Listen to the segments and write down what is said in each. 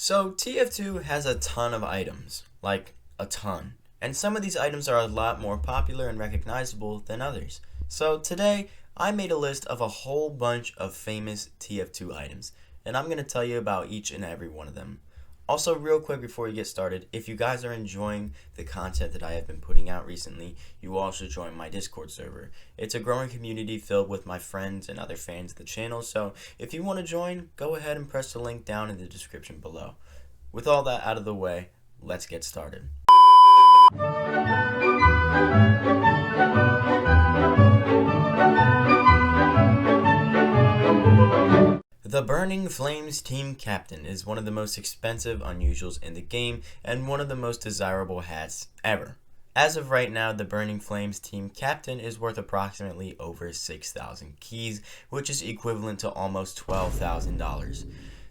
So TF2 has a ton of items, like a ton, and some of these items are a lot more popular and recognizable than others. So today I made a list of a whole bunch of famous TF2 items, and I'm going to tell you about each and every one of them. Also, real quick before we get started, if you guys are enjoying the content that I have been putting out recently, you all should join my Discord server. It's a growing community filled with my friends and other fans of the channel, so if you want to join, go ahead and press the link down in the description below. With all that out of the way, let's get started. The Burning Flames Team Captain is one of the most expensive unusuals in the game and one of the most desirable hats ever. As of right now, the Burning Flames Team Captain is worth approximately over 6,000 keys, which is equivalent to almost $12,000.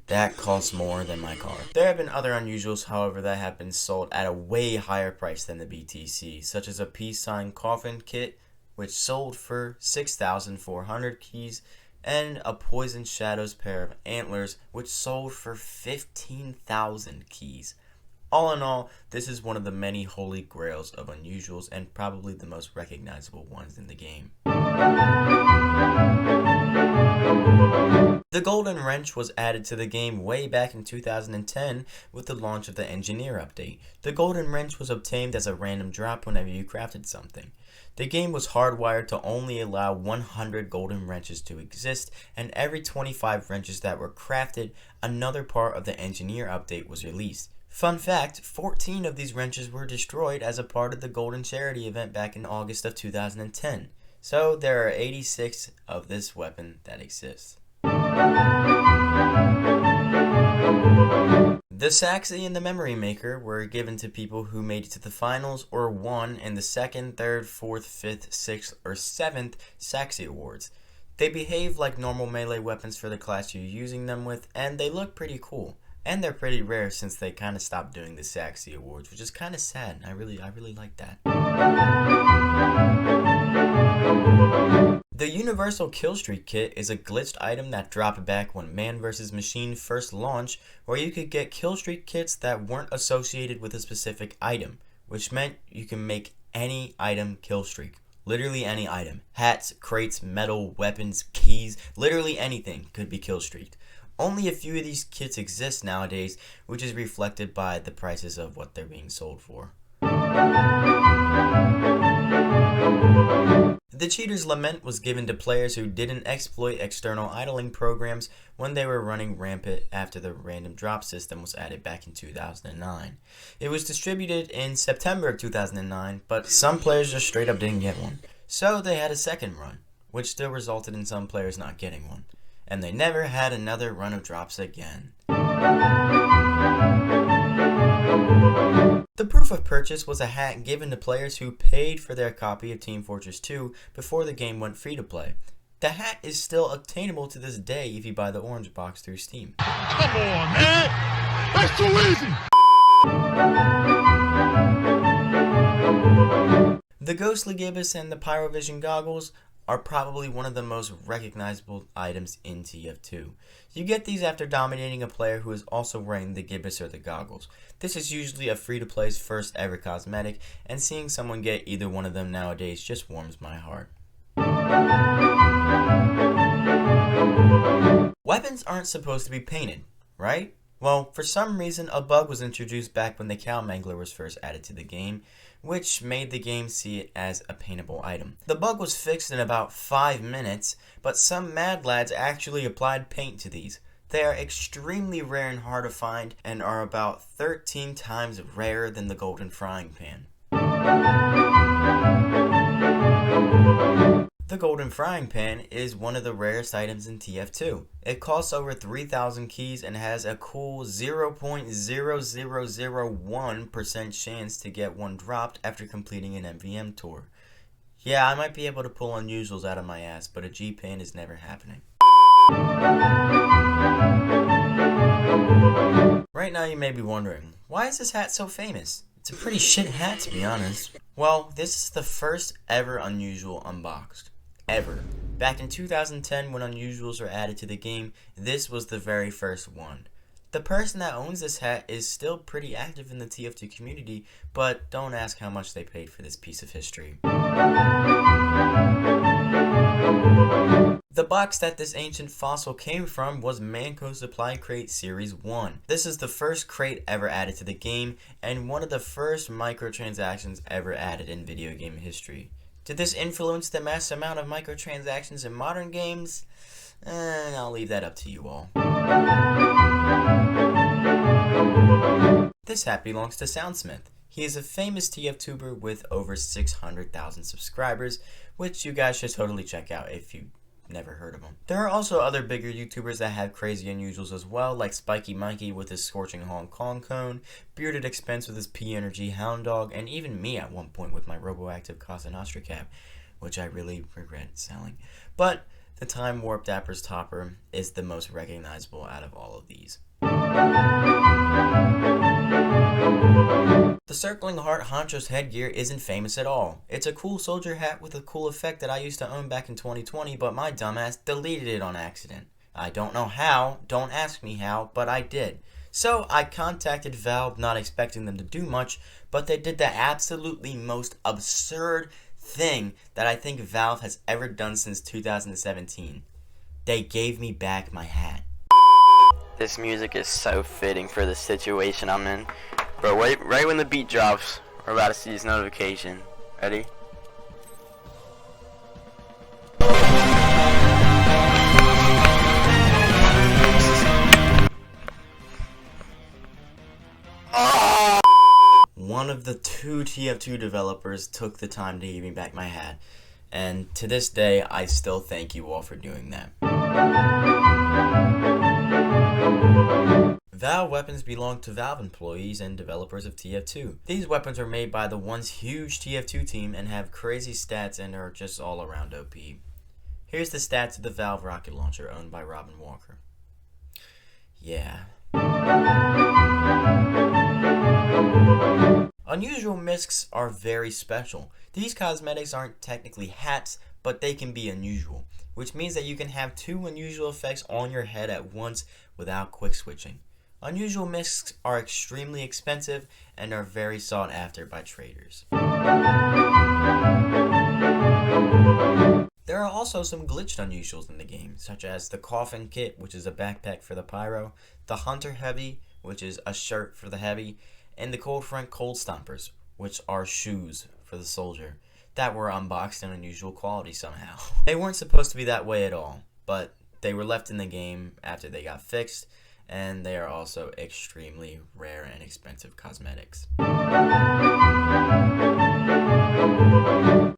That costs more than my car. There have been other unusuals, however, that have been sold at a way higher price than the BTC, such as a peace sign coffin kit, which sold for 6,400 keys, and a Poison Shadows pair of antlers, which sold for 15,000 keys. All in all, this is one of the many holy grails of unusuals and probably the most recognizable ones in the game. The Golden Wrench was added to the game way back in 2010 with the launch of the Engineer update. The Golden Wrench was obtained as a random drop whenever you crafted something. The game was hardwired to only allow 100 golden wrenches to exist, and every 25 wrenches that were crafted, another part of the Engineer update was released. Fun fact, 14 of these wrenches were destroyed as a part of the Golden Charity event back in August of 2010. So there are 86 of this weapon that exists. The Saxxy and the Memory Maker were given to people who made it to the finals or won in the 2nd, 3rd, 4th, 5th, 6th, or 7th Saxxy Awards. They behave like normal melee weapons for the class you're using them with, and they look pretty cool. And they're pretty rare since they kind of stopped doing the Saxxy Awards, which is kind of sad. I really like that. The Universal Killstreak Kit is a glitched item that dropped back when Man vs. Machine first launched, where you could get killstreak kits that weren't associated with a specific item, which meant you can make any item killstreak. Literally any item. Hats, crates, metal, weapons, keys, literally anything could be killstreaked. Only a few of these kits exist nowadays, which is reflected by the prices of what they're being sold for. The Cheaters Lament was given to players who didn't exploit external idling programs when they were running rampant after the random drop system was added back in 2009. It was distributed in September of 2009, but some players just straight up didn't get one. So they had a second run, which still resulted in some players not getting one. And they never had another run of drops again. The Proof of Purchase was a hat given to players who paid for their copy of Team Fortress 2 before the game went free to play. The hat is still obtainable to this day if you buy the orange box through Steam. Come on, man! That's too easy! The Ghostly Gibus and the Pyrovision goggles are probably one of the most recognizable items in TF2. You get these after dominating a player who is also wearing the Gibus or the goggles. This is usually a free-to-play's first ever cosmetic, and seeing someone get either one of them nowadays just warms my heart. Weapons aren't supposed to be painted, right? Well, for some reason, a bug was introduced back when the Cow Mangler was first added to the game, which made the game see it as a paintable item. The bug was fixed in about 5 minutes, but some mad lads actually applied paint to these. They are extremely rare and hard to find, and are about 13 times rarer than the golden frying pan. The golden frying pan is one of the rarest items in TF2. It costs over 3,000 keys and has a cool 0.0001% chance to get one dropped after completing an MVM tour. Yeah, I might be able to pull unusuals out of my ass, but a G-pan is never happening. Right now you may be wondering, why is this hat so famous? It's a pretty shit hat, to be honest. Well, this is the first ever unusual unboxed. Ever. Back in 2010, when unusuals were added to the game, this was the very first one. The person that owns this hat is still pretty active in the TF2 community, but don't ask how much they paid for this piece of history. The box that this ancient fossil came from was Manco Supply Crate Series 1. This is the first crate ever added to the game, and one of the first microtransactions ever added in video game history. Did this influence the mass amount of microtransactions in modern games? I'll leave that up to you all. This hat belongs to Soundsmith. He is a famous TF-tuber with over 600,000 subscribers, which you guys should totally check out if you never heard of him. There are also other bigger YouTubers that have crazy unusuals as well, like Spiky Monkey with his Scorching Hong Kong Cone, Bearded Expense with his P-Energy Hound Dog, and even me at one point with my Roboactive Casa Nostra cap, which I really regret selling. But the Time Warp Dapper's Topper is the most recognizable out of all of these. The Circling Heart Honchos headgear isn't famous at all. It's a cool soldier hat with a cool effect that I used to own back in 2020, but my dumbass deleted it on accident. I don't know how, don't ask me how, but I did. So I contacted Valve not expecting them to do much, but they did the absolutely most absurd thing that I think Valve has ever done since 2017. They gave me back my hat. This music is so fitting for the situation I'm in. Bro, right when the beat drops, we're about to see this notification. Ready? Oh! One of the two TF2 developers took the time to give me back my hat, and to this day, I still thank you all for doing that. Valve weapons belong to Valve employees and developers of TF2. These weapons are made by the once huge TF2 team and have crazy stats and are just all around OP. Here's the stats of the Valve rocket launcher owned by Robin Walker. Yeah. Unusual miscs are very special. These cosmetics aren't technically hats, but they can be unusual, which means that you can have two unusual effects on your head at once without quick switching. Unusual miscs are extremely expensive and are very sought after by traders. There are also some glitched unusuals in the game, such as the Coffin Kit, which is a backpack for the Pyro, the Hunter Heavy, which is a shirt for the Heavy, and the Cold Front Cold Stompers, which are shoes for the Soldier, that were unboxed in unusual quality somehow. They weren't supposed to be that way at all, but they were left in the game after they got fixed, and they are also extremely rare and expensive cosmetics.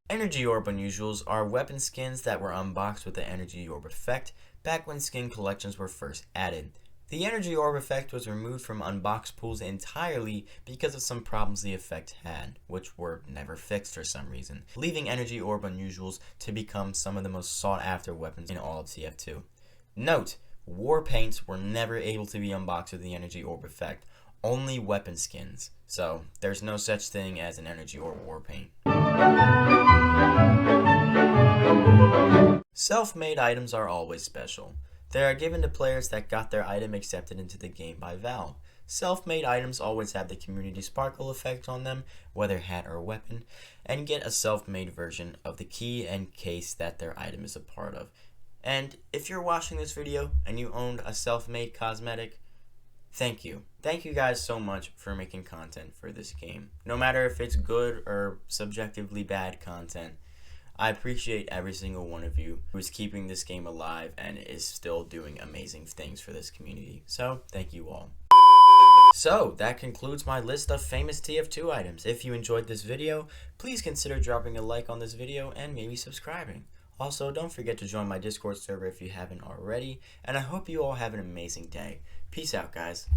Energy Orb Unusuals are weapon skins that were unboxed with the Energy Orb effect back when skin collections were first added. The Energy Orb effect was removed from unboxed pools entirely because of some problems the effect had, which were never fixed for some reason, leaving Energy Orb Unusuals to become some of the most sought after weapons in all of TF2. Note, war paints were never able to be unboxed with the Energy Orb effect, only weapon skins, so there's no such thing as an Energy Orb war paint. Self-made items are always special. They are given to players that got their item accepted into the game by Valve. Self-made items always have the community sparkle effect on them, whether hat or weapon, and get a self-made version of the key and case that their item is a part of. And if you're watching this video and you owned a self-made cosmetic, thank you. Thank you guys so much for making content for this game. No matter if it's good or subjectively bad content, I appreciate every single one of you who is keeping this game alive and is still doing amazing things for this community. So, thank you all. So, that concludes my list of famous TF2 items. If you enjoyed this video, please consider dropping a like on this video and maybe subscribing. Also, don't forget to join my Discord server if you haven't already, and I hope you all have an amazing day. Peace out, guys.